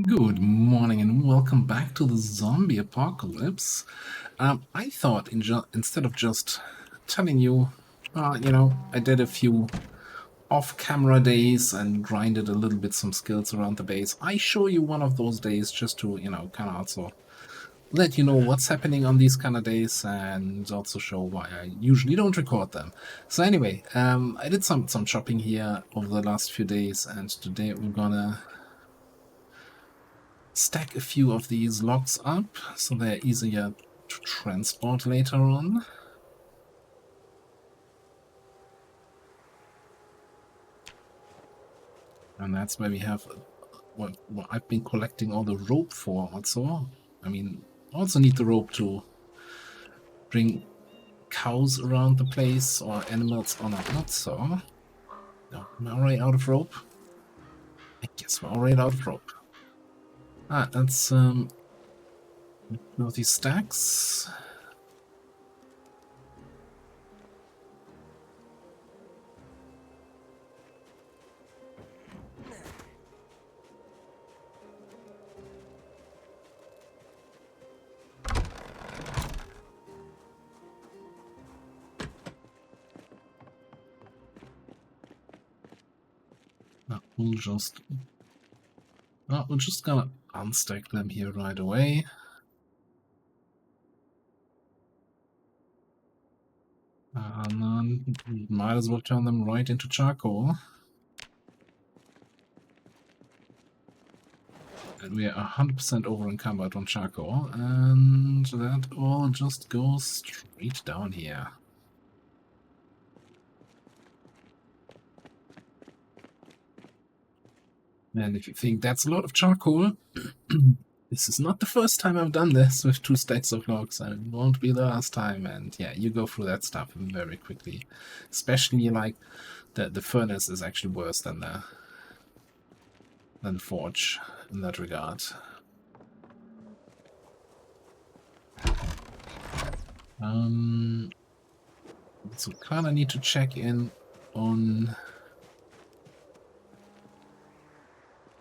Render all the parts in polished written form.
Good morning and welcome back to the zombie apocalypse. I thought instead of just telling you, I did a few off-camera days and grinded a little bit some skills around the base. I show you one of those days just to, kind of also let you know what's happening on these kind of days and also show why I usually don't record them. So anyway, I did some chopping here over the last few days, and today we're gonna stack a few of these logs up so they're easier to transport later on. And that's where we have what I've been collecting all the rope for also. I mean, also need the rope to bring cows around the place or animals on a not so. No, I'm already out of rope. I guess we're already out of rope. That's these stacks. We're just gonna unstack them here right away. And then might as well turn them right into charcoal. And we are 100% over encumbered on charcoal, and that all just goes straight down here. And if you think that's a lot of charcoal, this is not the first time I've done this with 2 stacks of logs, and it won't be the last time. And yeah, you go through that stuff very quickly. Especially like the furnace is actually worse than the forge in that regard. So kind of need to check in on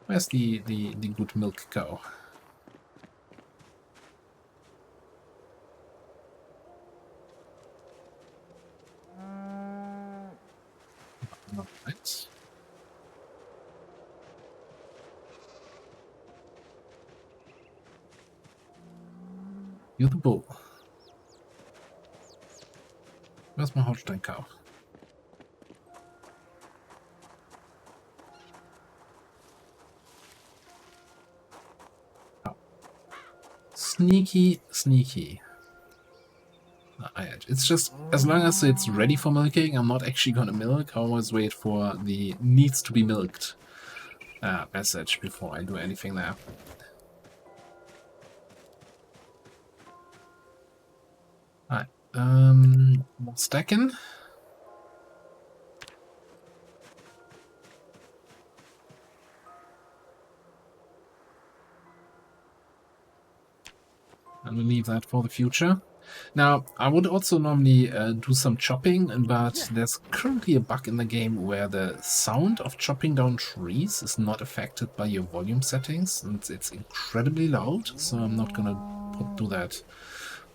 where's the good milk cow. Right. You're the bull. Where's my Holstein cow? Oh. Sneaky, sneaky. It's just, as long as it's ready for milking, I'm not actually gonna milk. I always wait for the needs to be milked message before I do anything there. Alright, more stacking. And we'll leave that for the future. Now, I would also normally do some chopping, but there's currently a bug in the game where the sound of chopping down trees is not affected by your volume settings, and it's incredibly loud, so I'm not gonna do that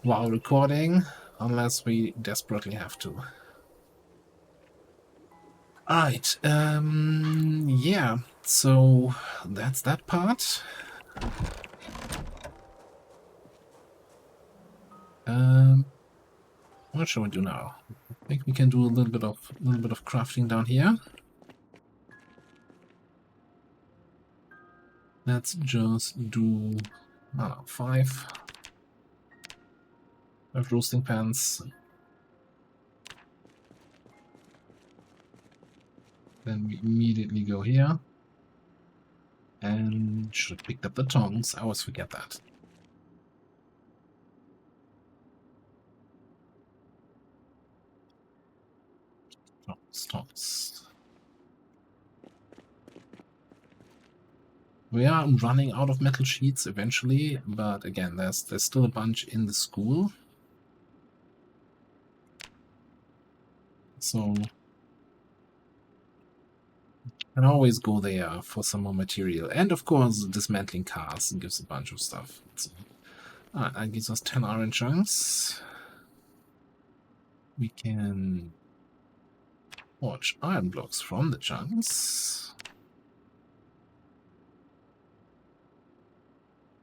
while recording, unless we desperately have to. Alright, yeah, so that's that part. What shall we do now? I think we can do a little bit of crafting down here. Let's just do, I don't know, 5 roasting pans. Then we immediately go here. And should have picked up the tongs. I always forget that. Tongs. We are running out of metal sheets eventually, but again, there's still a bunch in the school. So Can always go there for some more material. And of course, dismantling cars gives a bunch of stuff. Alright, that gives us 10 iron chunks. We can forge iron blocks from the chunks.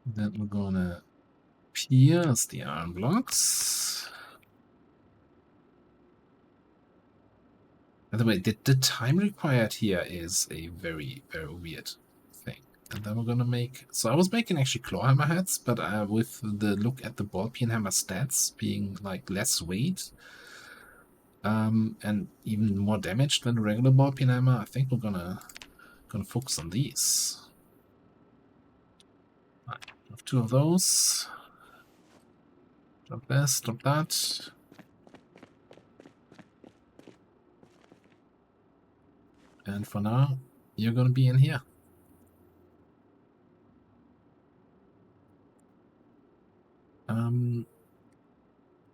Then we're gonna pierce the iron blocks. By the way, the time required here is a very, very weird thing. And then we're gonna make... So I was making actually clawhammer heads, but with the look at the ball peen hammer stats being like less weight and even more damage than a regular ball peen hammer, I think we're gonna focus on these. Right, have 2 of those. Drop this, drop that. And for now, you're gonna be in here.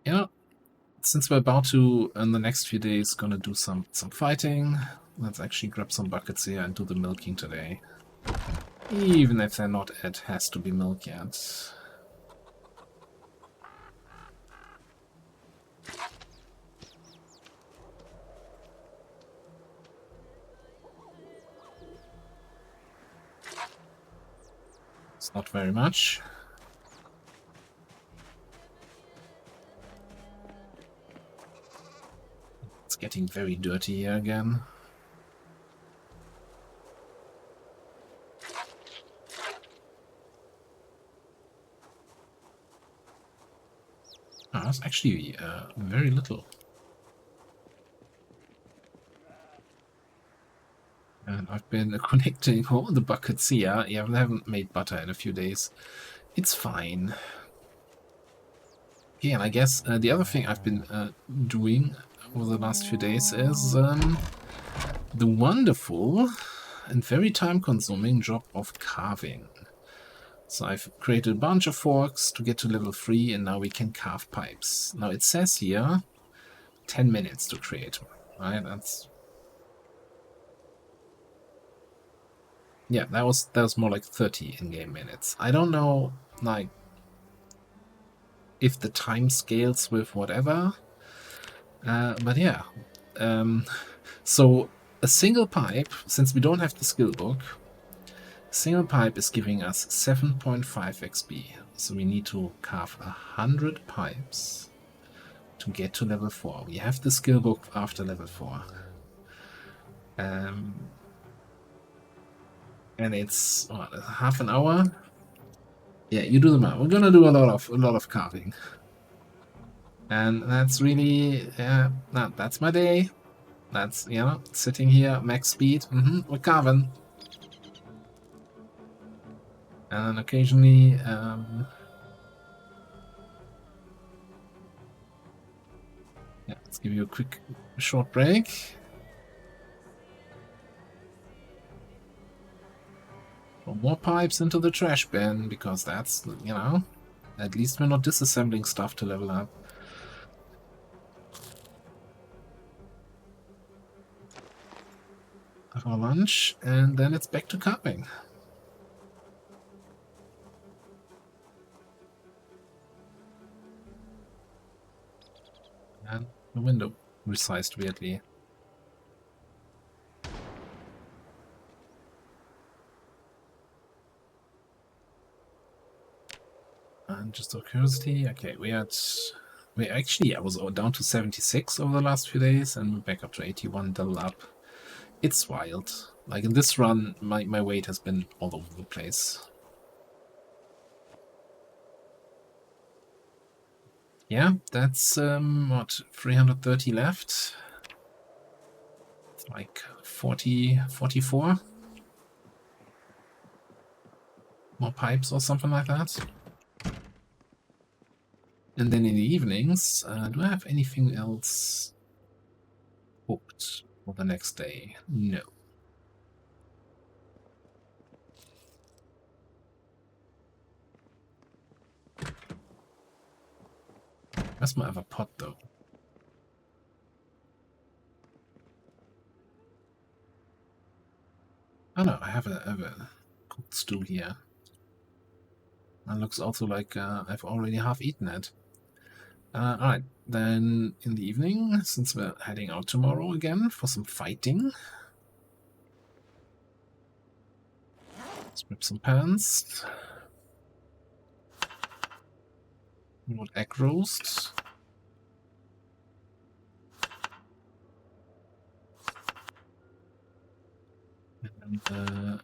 Yeah, since we're about to, in the next few days, gonna do some fighting, let's actually grab some buckets here and do the milking today. Even if they're not at has to be milk yet. It's not very much. It's getting very dirty here again. Oh, that's actually very little. And I've been connecting all the buckets here. Yeah, I haven't made butter in a few days. It's fine. Yeah, and I guess the other thing I've been doing over the last few days is the wonderful and very time-consuming job of carving. So I've created a bunch of forks to get to level 3, and now we can carve pipes. Now it says here 10 minutes to create one, right? That's... Yeah, that was more like 30 in-game minutes. I don't know, like, if the time scales with whatever, but yeah. So a single pipe, since we don't have the skill book, a single pipe is giving us 7.5 XP. So we need to carve 100 pipes to get to level 4. We have the skill book after level 4. And it's what, half an hour? Yeah, you do the math. We're gonna do a lot of carving. And that's really that's my day. That's, you know, sitting here, max speed, we're carving. And occasionally, yeah, let's give you a quick, short break. Throw more pipes into the trash bin, because that's, you know, at least we're not disassembling stuff to level up. Have our lunch, and then it's back to carving. And the window resized weirdly. And just out of curiosity, okay, I was down to 76 over the last few days, and we're back up to 81, double up. It's wild. Like in this run, my weight has been all over the place. Yeah, that's what, 330 left. It's like 44 more pipes or something like that. And then in the evenings, do I have anything else booked for the next day? No. Where's my other pot, though? have a cooked stew here. That looks also like I've already half eaten it. Alright, then in the evening, since we're heading out tomorrow again for some fighting, let's rip some pans. We want egg roast. And,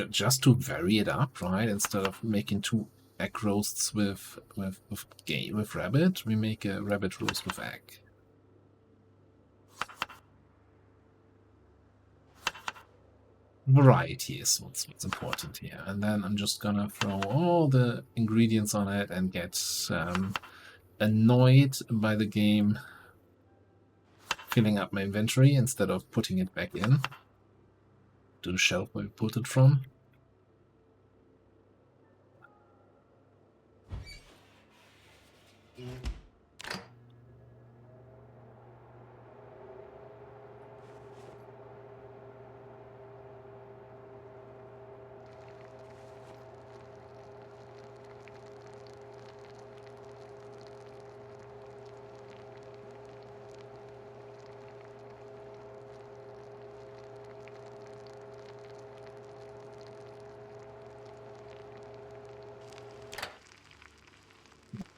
just to vary it up, right? Instead of making 2 egg roasts with rabbit, we make a rabbit roast with egg. Variety is what's important here. And then I'm just gonna throw all the ingredients on it and get annoyed by the game filling up my inventory instead of putting it back in to the shelf where we pulled it from.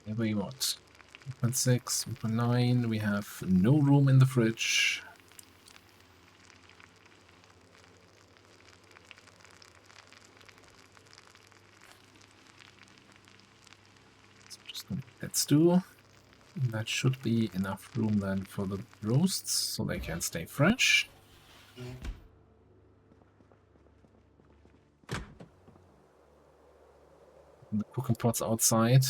Here we what? 1.6, 1.9, we have no room in the fridge. So just gonna get that stew. That should be enough room then for the roasts, so they can stay fresh. The cooking pot's outside.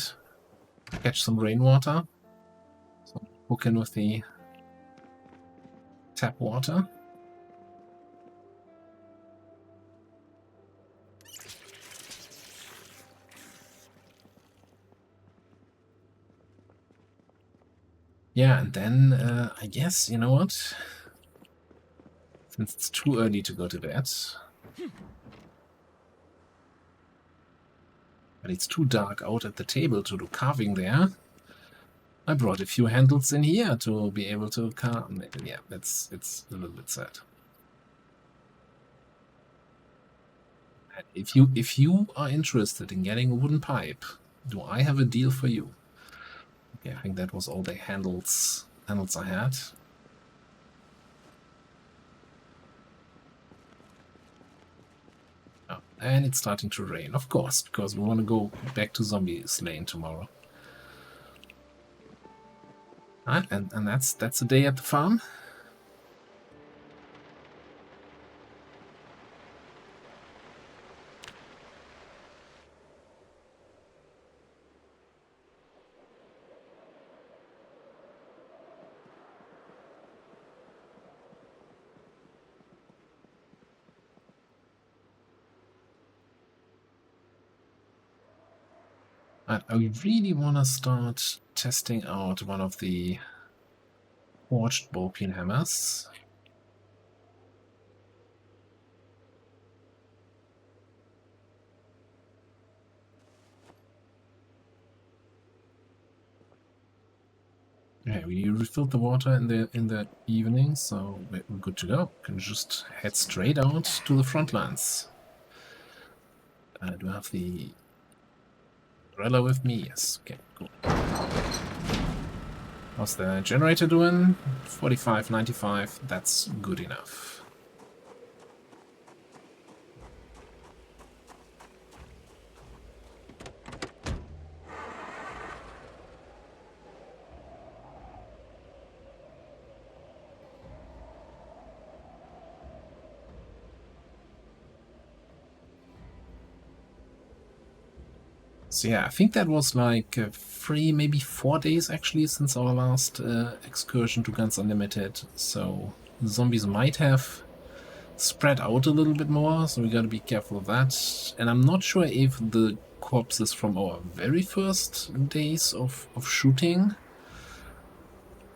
Catch some rainwater. So hook in with the tap water. Yeah, and then I guess, you know what? Since it's too early to go to bed, but it's too dark out at the table to do carving there, I brought a few handles in here to be able to carve. Yeah, it's a little bit sad. If you are interested in getting a wooden pipe, do I have a deal for you? Okay, I think that was all the handles I had. Oh, and it's starting to rain, of course, because we want to go back to zombie slaying tomorrow. And that's a day at the farm. I really want to start testing out one of the forged ball-peen hammers. Okay, we refilled the water in the evening, so we're good to go. Can just head straight out to the front lines. Do I have the umbrella with me? Yes. Okay, cool. How's the generator doing? 45, 95. That's good enough. So yeah, I think that was like 3, maybe 4 days actually since our last excursion to Guns Unlimited. So zombies might have spread out a little bit more, so we gotta be careful of that. And I'm not sure if the corpses from our very first days of shooting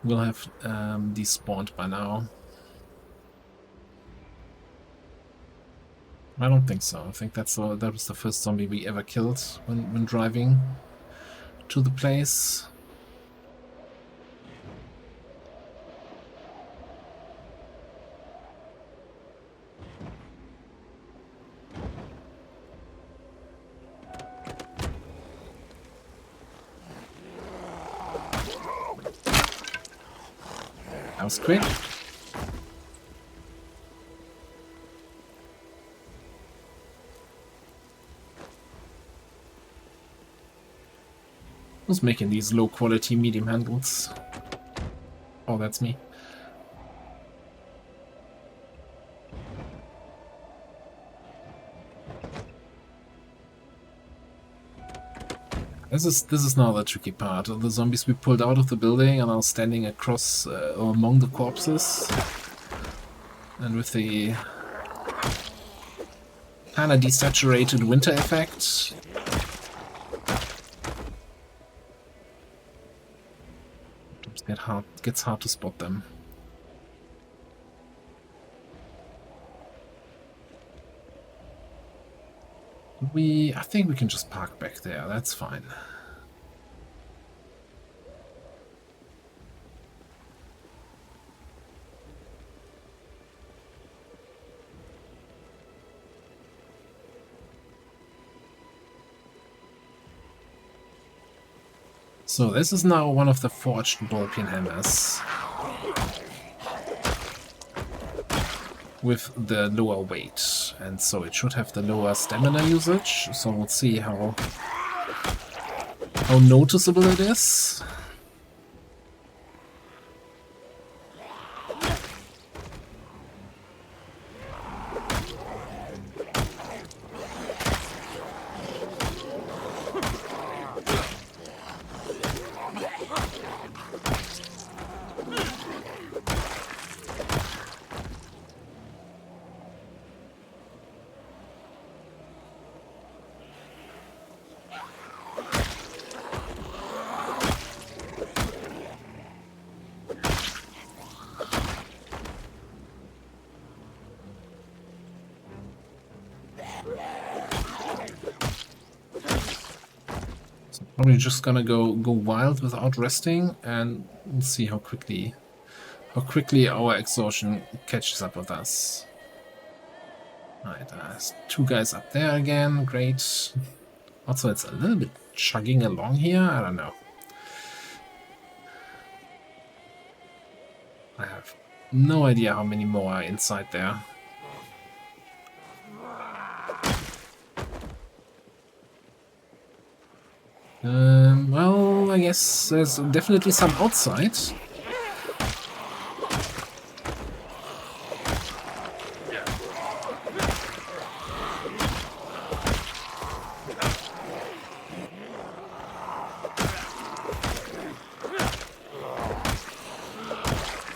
will have despawned by now. I don't think so. I think that was the first zombie we ever killed when driving to the place. That was quick. Who's making these low quality medium handles? Oh, that's me. This is now the tricky part. The zombies we pulled out of the building are now standing across or among the corpses, and with the kind of desaturated winter effect, it gets hard to spot them. I think we can just park back there, that's fine. So this is now one of the forged ball-peen hammers with the lower weight, and so it should have the lower stamina usage. So we'll see how noticeable it is. Probably just gonna go wild without resting, and we'll see how quickly our exhaustion catches up with us. Alright, there's two guys up there again, great. Also, it's a little bit chugging along here, I don't know. I have no idea how many more are inside there. Well, I guess there's definitely some outside.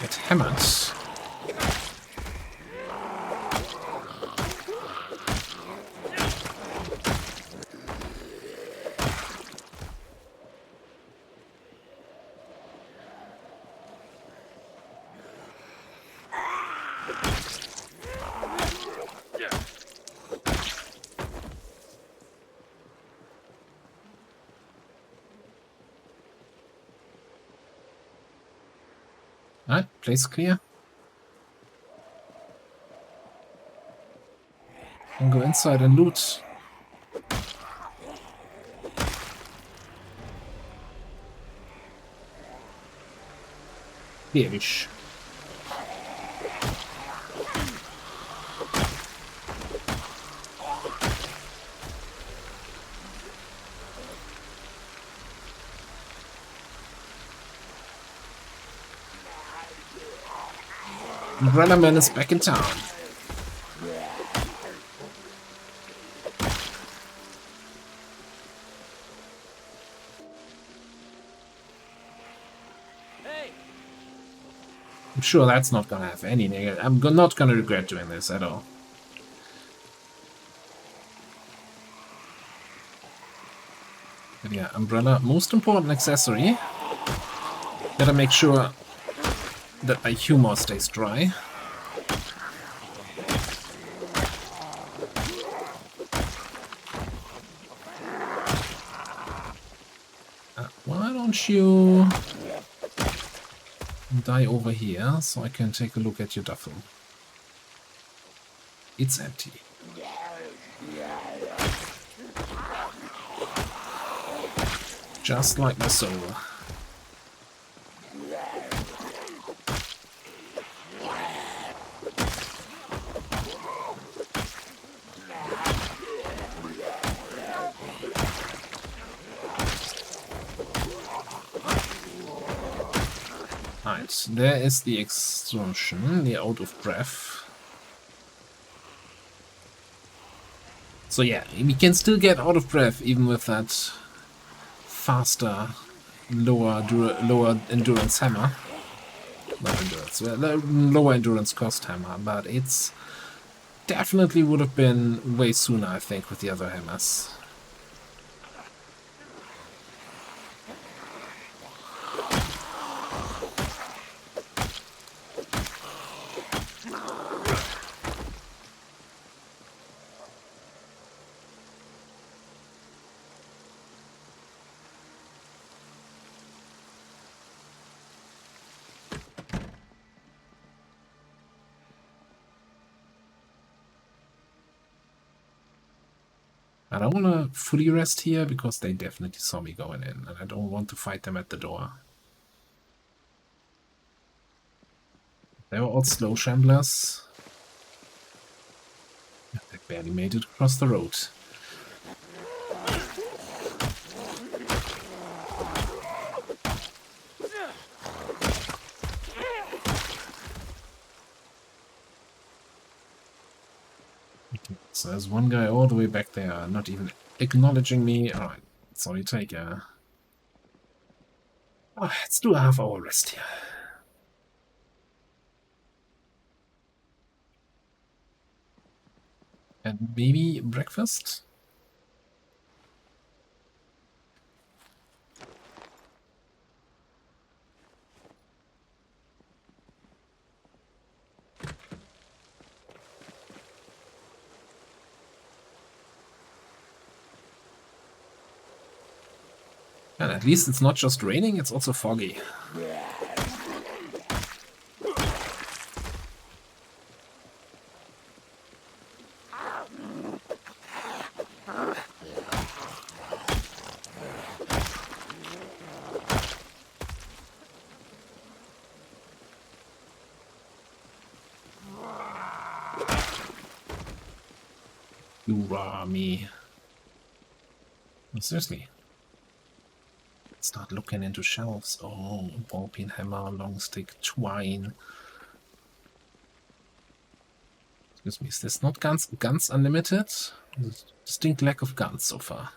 Get hammered. Alright, place clear. And go inside and loot. Clearish. Umbrella Man is back in town. I'm sure that's not gonna have any negative. I'm not gonna regret doing this at all. But yeah, umbrella, most important accessory. Gotta make sure that my humor stays dry. don't you die over here so I can take a look at your duffel? It's empty. Just like my soul. Right, there is the exhaustion, the out of breath. So yeah, we can still get out of breath even with that faster, lower endurance hammer. Not endurance, lower endurance cost hammer, but it's definitely would have been way sooner, I think, with the other hammers. I don't want to fully rest here because they definitely saw me going in, and I don't want to fight them at the door. They were all slow shamblers. They barely made it across the road. So there's one guy all the way back there, not even acknowledging me. Alright, that's all you take, yeah. Oh, let's do a half-hour rest here. And maybe breakfast? And at least it's not just raining, it's also foggy. You raw me. Oh, seriously. Start looking into shelves. Oh, ball peen hammer, long stick, twine. Excuse me, is this not guns unlimited? There's a distinct lack of guns so far.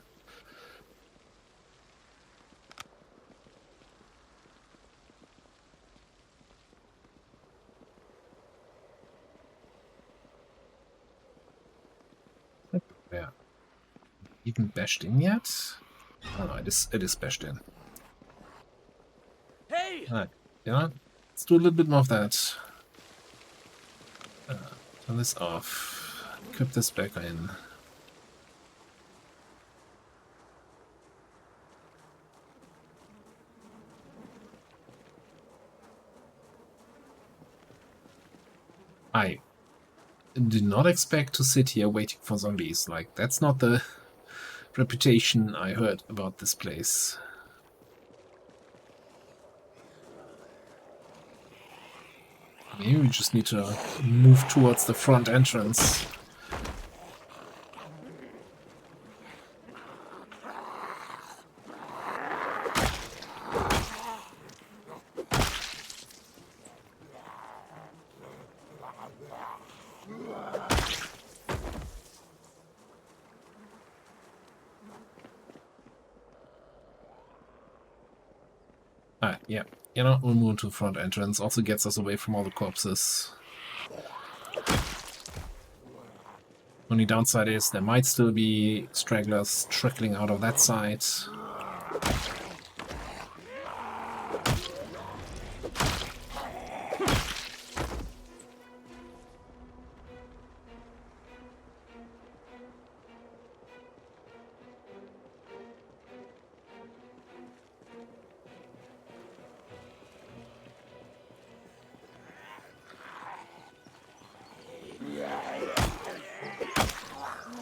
Yeah. Even bashed in yet? Oh no, it is bashed in. Hey! Alright, yeah, let's do a little bit more of that. Turn this off. Equip this back in. I did not expect to sit here waiting for zombies. Like, that's not the reputation I heard about this place. Maybe we just need to move towards the front entrance. Ah, yeah. You know, we'll move to the front entrance. Also gets us away from all the corpses. Only downside is there might still be stragglers trickling out of that side.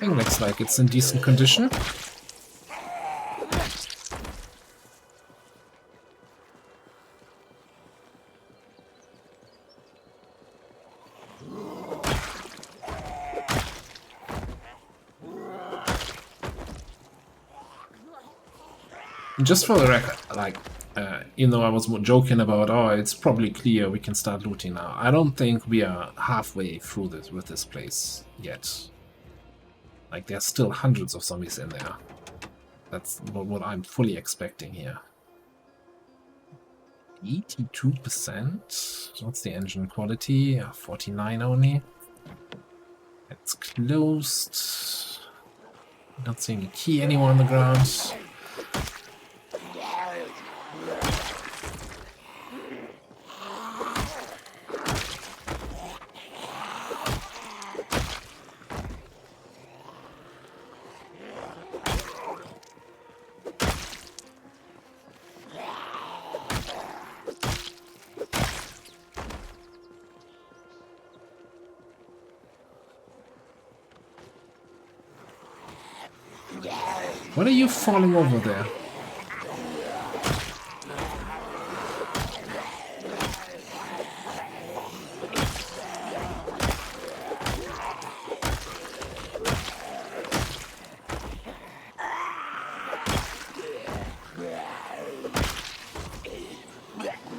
It looks like it's in decent condition. Just for the record, like, even though I was joking about, oh, it's probably clear we can start looting now, I don't think we are halfway through this with this place yet. Like, there's still hundreds of zombies in there. That's what I'm fully expecting here. 82%? What's the engine quality? 49 only. It's closed. Not seeing a key anywhere on the ground. What are you falling over there?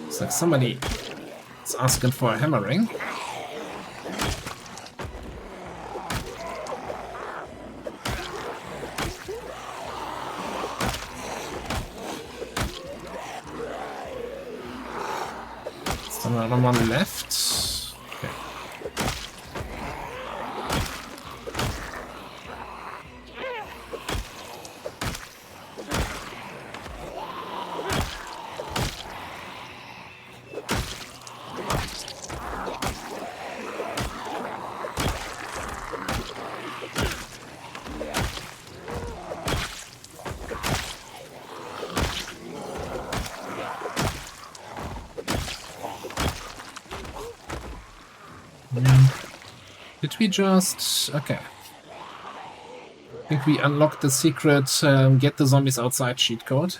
It's like somebody is asking for a hammering. Another one left. Okay. Did we just... okay. I think we unlocked the secret get the zombies outside cheat code.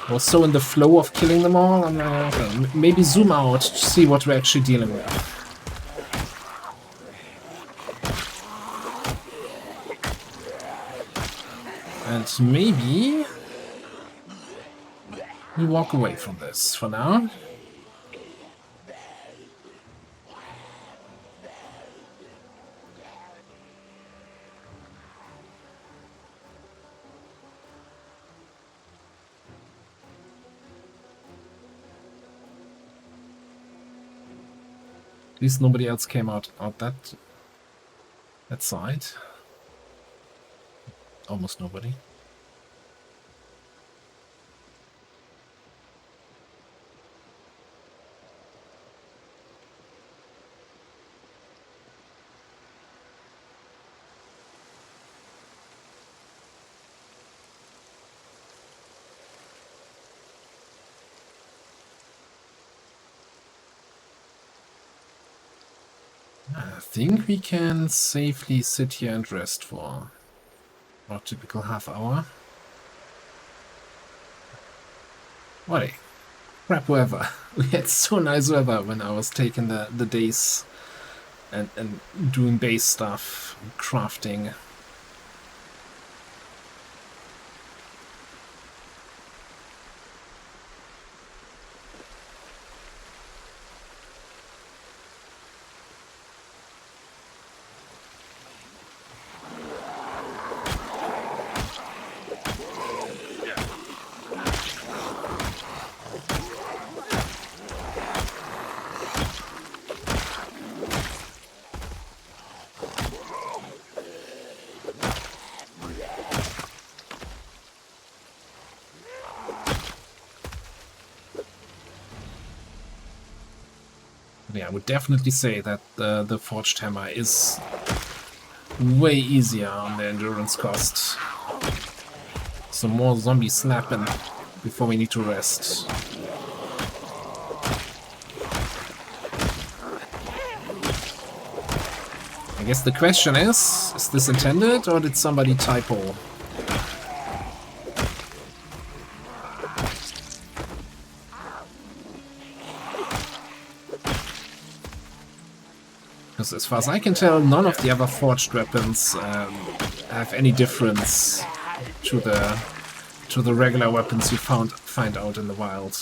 I was so in the flow of killing them all, I'm like, okay, maybe zoom out to see what we're actually dealing with. And maybe we walk away from this for now. At least nobody else came out that side. Almost nobody. I think we can safely sit here and rest for our typical half hour. What crap weather. We had so nice weather when I was taking the days and doing base stuff, crafting. Yeah, I would definitely say that the Forged Hammer is way easier on the endurance cost. Some more zombie slapping before we need to rest. guess the question is this intended or did somebody typo? Because as far as I can tell, none of the other forged weapons have any difference to the regular weapons you find out in the wild.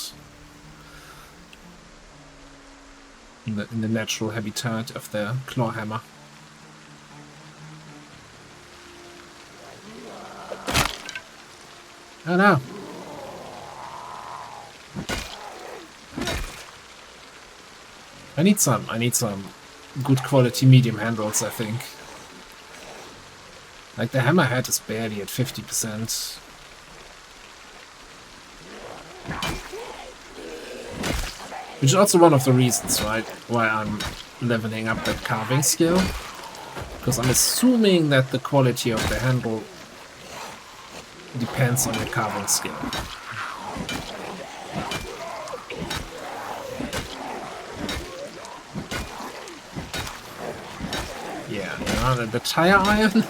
In the natural habitat of the clawhammer. Oh no! I need some good quality medium handles, I think. Like the hammerhead is barely at 50%. Which is also one of the reasons, right, why I'm leveling up that carving skill. Because I'm assuming that the quality of the handle depends on your carving skill. Yeah, you know, the tire iron?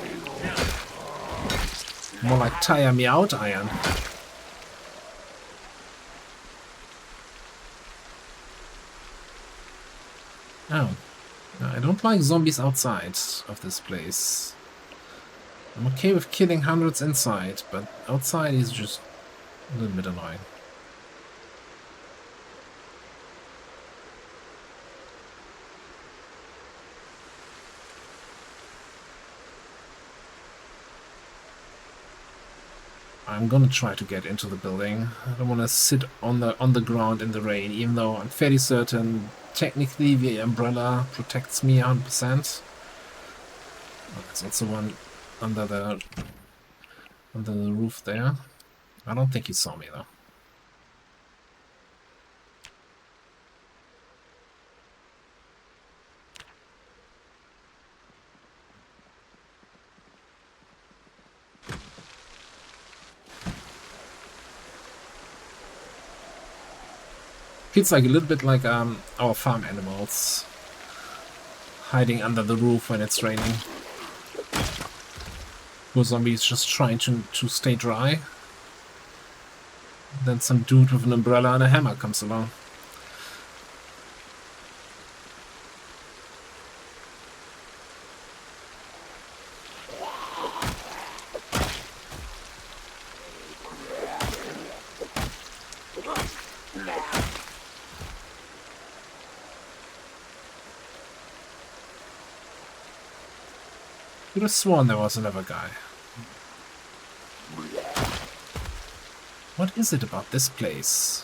More like tire me out iron. Oh. I don't like zombies outside of this place. I'm okay with killing hundreds inside, but outside is just a little bit annoying. I'm gonna try to get into the building. I don't want to sit on the ground in the rain, even though I'm fairly certain technically the umbrella protects me 100%. Oh, there's also one under the roof there. I don't think he saw me though. Feels like a little bit like our farm animals hiding under the roof when it's raining. Poor zombies just trying to stay dry. Then some dude with an umbrella and a hammer comes along. Could have sworn there was another guy. What is it about this place?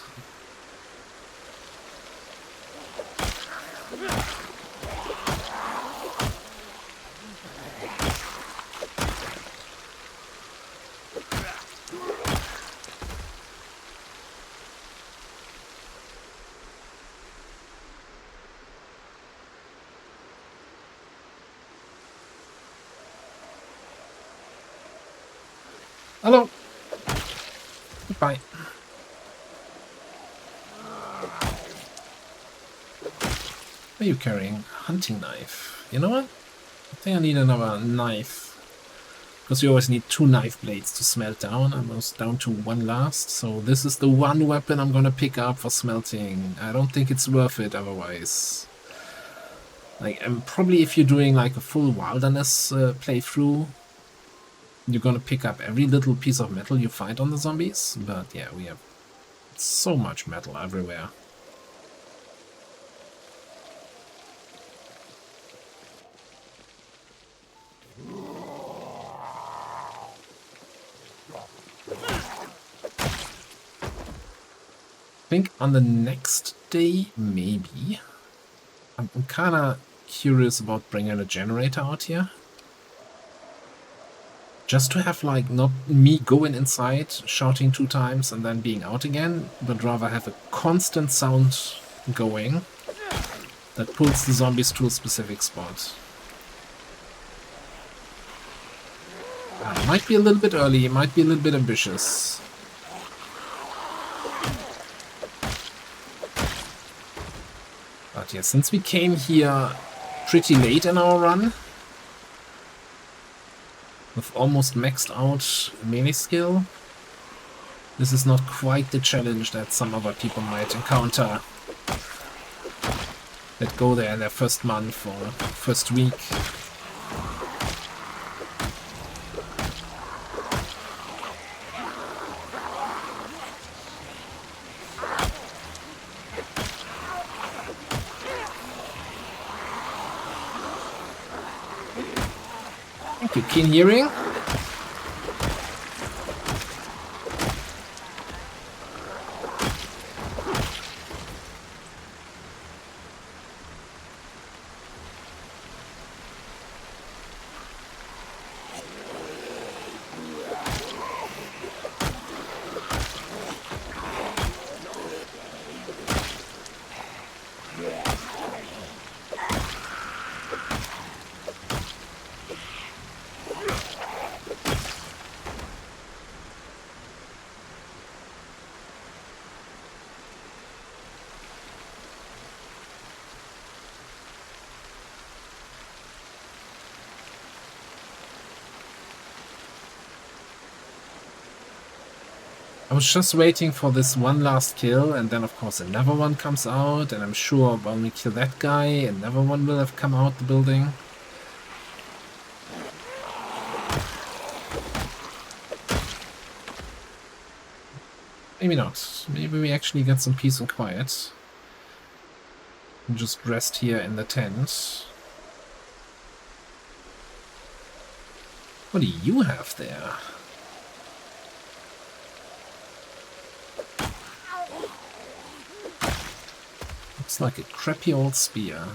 Hello. Goodbye. What are you carrying? Hunting knife. You know what? I think I need another knife. Because you always need 2 knife blades to smelt down. I'm almost down to 1 last. So this is the one weapon I'm gonna pick up for smelting. I don't think it's worth it otherwise. Like, probably if you're doing like a full wilderness playthrough, you're gonna pick up every little piece of metal you find on the zombies, but yeah, we have so much metal everywhere. I think on the next day, maybe. I'm kinda curious about bringing a generator out here. Just to have, like, not me going inside, shouting 2 times and then being out again, but rather have a constant sound going that pulls the zombies to a specific spot. Might be a little bit early, might be a little bit ambitious. But yeah, since we came here pretty late in our run, With almost maxed out melee skill, this is not quite the challenge that some other people might encounter that go there in their first month or first week. Thank you, keen hearing. I was just waiting for this one last kill, and then of course another one comes out, and I'm sure when we kill that guy, another one will have come out the building. Maybe not. Maybe we actually get some peace and quiet. And just rest here in the tent. What do you have there? Looks like a crappy old spear.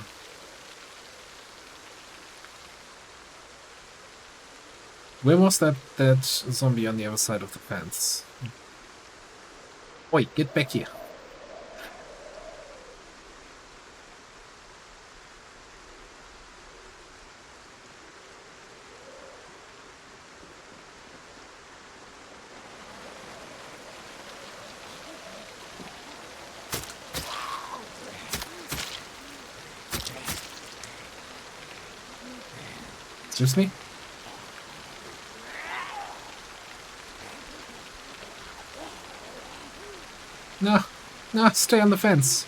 Where was that zombie on the other side of the fence? Oi, get back here. Excuse me? No, no, stay on the fence.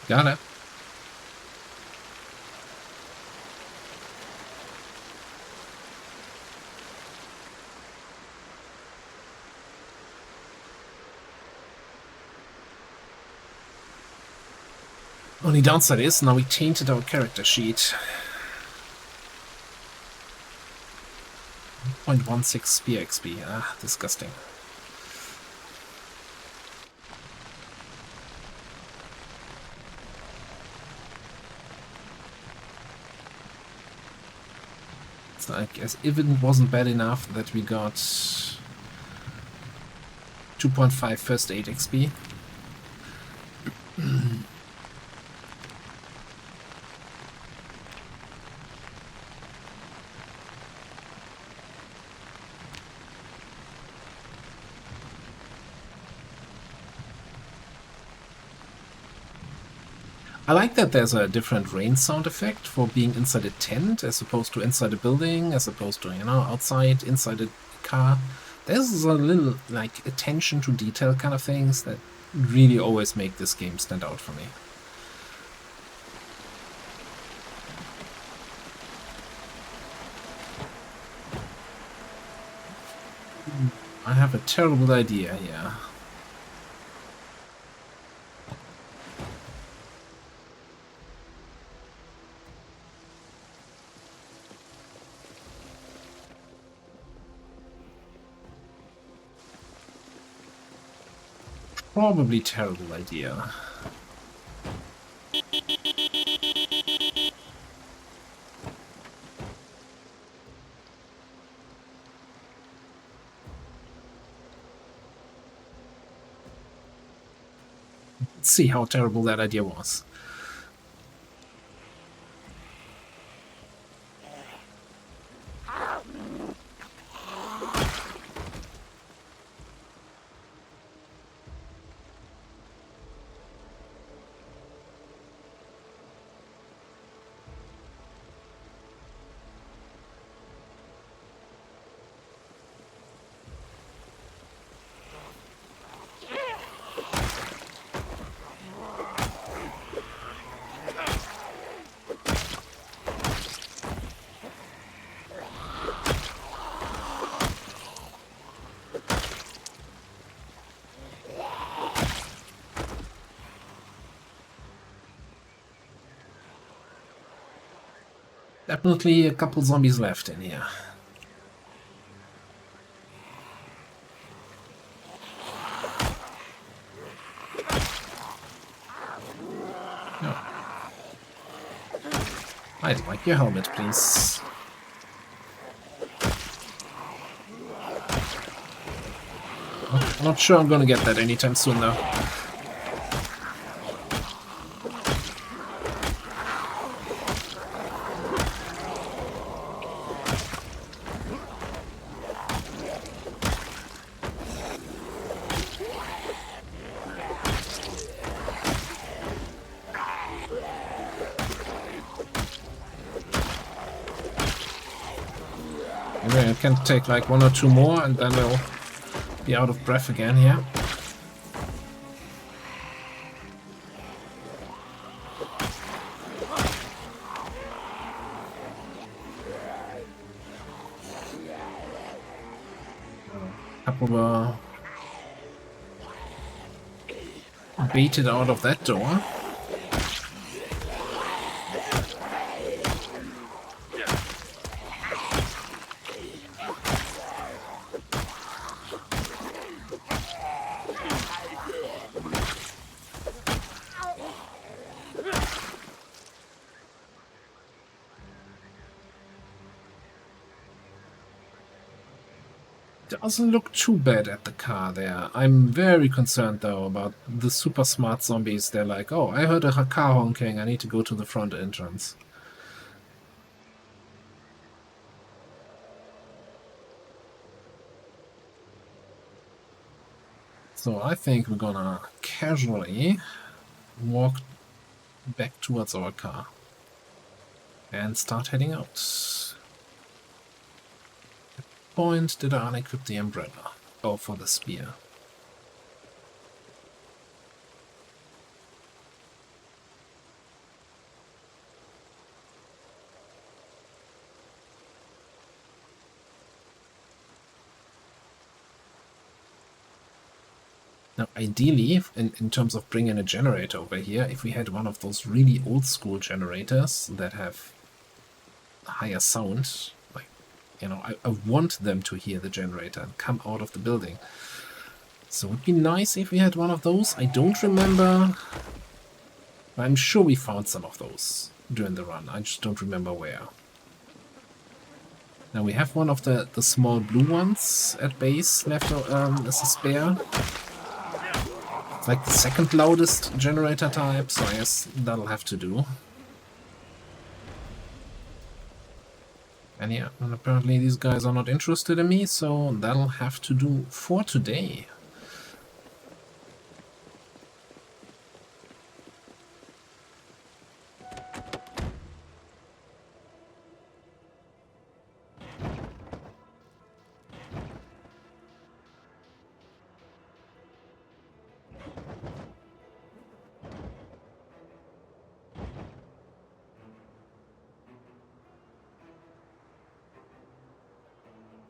Got it. Only downside is now we tainted our character sheet. 0.16 spear XP. Ah, disgusting. It's like as if it wasn't bad enough that we got 2.5 first aid XP. I like that there's a different rain sound effect for being inside a tent as opposed to inside a building, as opposed to, you know, outside, inside a car. There's a little, like, attention to detail kind of things that really always make this game stand out for me. I have a terrible idea here. Probably terrible idea. Let's see how terrible that idea was. Definitely a couple zombies left in here. Oh. I'd like your helmet, please. Not sure I'm gonna get that anytime soon, though. Maybe I can take like 1 or 2 more and then we'll be out of breath again here. Couple were baited out of that door. Doesn't look too bad at the car there. I'm very concerned though about the super smart zombies. They're like, oh, I heard a car honking, I need to go to the front entrance. So I think we're gonna casually walk back towards our car and start heading out. Point, did I unequip the umbrella? Oh, for the spear. Now, ideally, in terms of bringing a generator over here, if we had one of those really old school generators that have higher sound, like, you know, I want them to hear the generator and come out of the building. So it would be nice if we had one of those. I don't remember. I'm sure we found some of those during the run. I just don't remember where. Now we have one of the small blue ones at base left as a spare. It's like the second loudest generator type, so I guess that'll have to do. And yeah, and apparently these guys are not interested in me, so that'll have to do for today.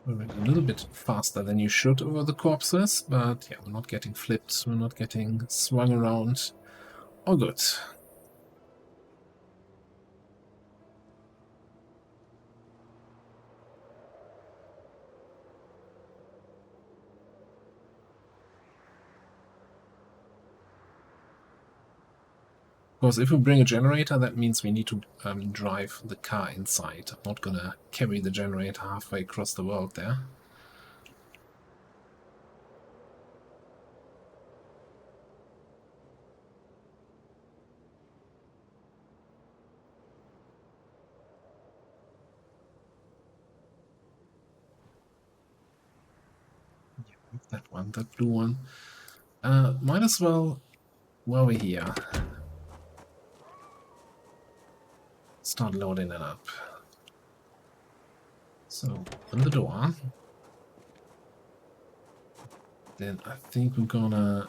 A little bit faster than you should over the corpses, but yeah, we're not getting flipped, we're not getting swung around. All good. Of course, if we bring a generator, that means we need to drive the car inside. I'm not gonna carry the generator halfway across the world there. That one, that blue one. Might as well, while we're here, start loading it up. So, open the door. Then I think we're gonna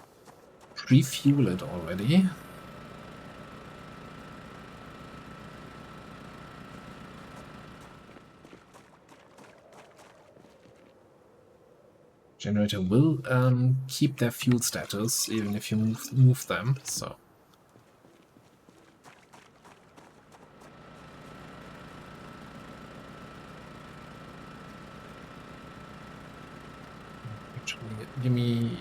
refuel it already. Generator will keep their fuel status even if you move them, so. Give me...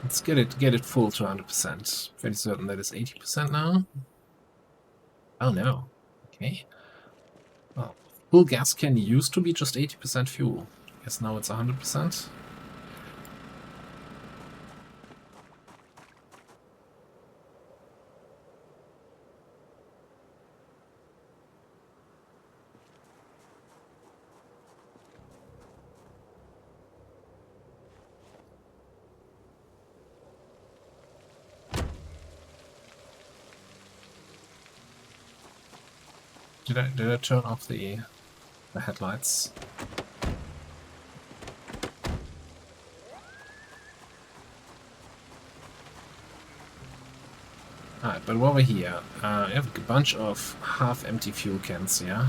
Let's get it full to 100%. Fairly certain that is 80% now. Oh no. Okay. Well, full gas can used to be just 80% fuel. Guess now it's 100%. Did I turn off the headlights? Alright, but over here, I have a bunch of half-empty fuel cans here.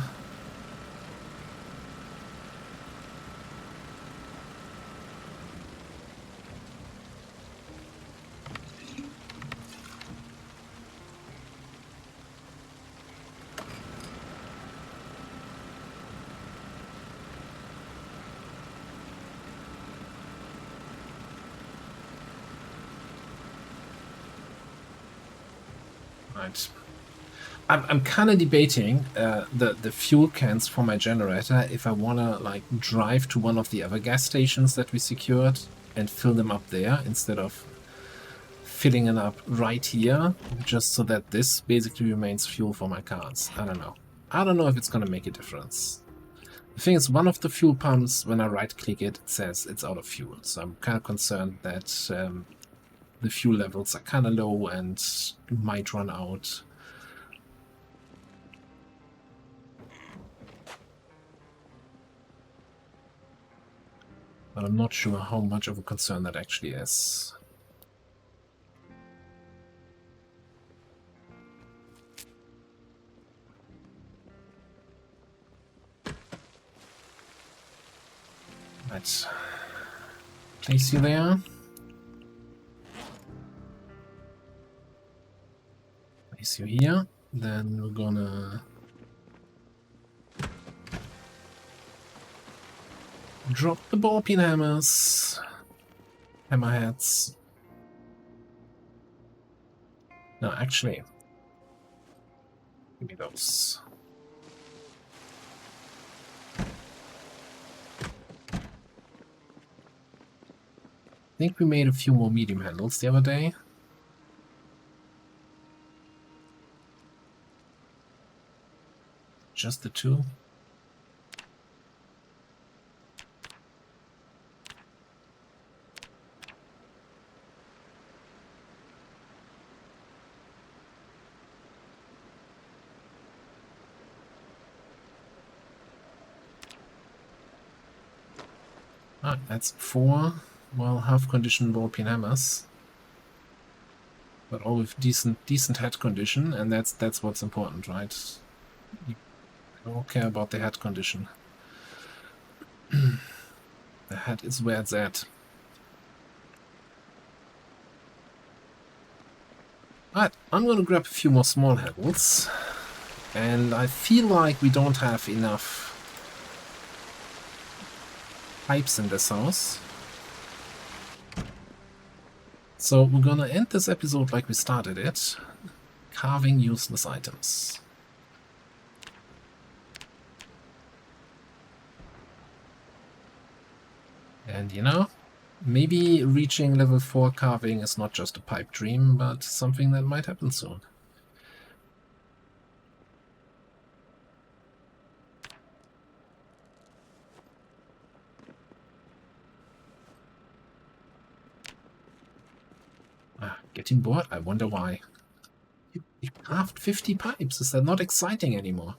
Right. I'm kind of debating the fuel cans for my generator if I want to like drive to one of the other gas stations that we secured and fill them up there instead of filling it up right here, just so that this basically remains fuel for my cars. I don't know. I don't know if it's going to make a difference. The thing is, one of the fuel pumps, when I right-click it, it says it's out of fuel. So I'm kind of concerned that the fuel levels are kind of low and might run out. But I'm not sure how much of a concern that actually is. Right. Place you there. Place you here. Then we're gonna drop the ball peen hammers. Hammerheads. No, actually. Give me those. I think we made a few more medium handles the other day. Just the two. Ah, that's 4. Well, half-conditioned ball peen hammers, but all with decent head condition, and that's what's important, right? You don't care about the head condition. The head is where it's at. Alright, I'm gonna grab a few more small handles, and I feel like we don't have enough pipes in this house. So we're gonna end this episode like we started it, carving useless items. And you know, maybe reaching level 4 carving is not just a pipe dream, but something that might happen soon. Getting bored? I wonder why. You carved 50 pipes. Is that not exciting anymore?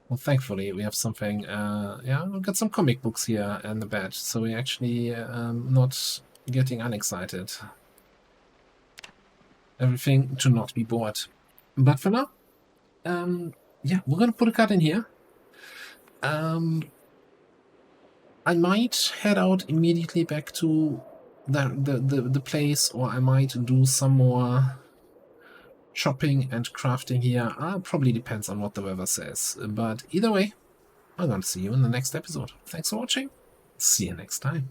Well, thankfully we have something. Yeah, we've got some comic books here in the bed, so we're actually not getting unexcited. Everything to not be bored. But for now, yeah, we're gonna put a cut in here. I might head out immediately back to the place, or I might do some more chopping and crafting here. Probably depends on what the weather says. But either way, I'm going to see you in the next episode. Thanks for watching. See you next time.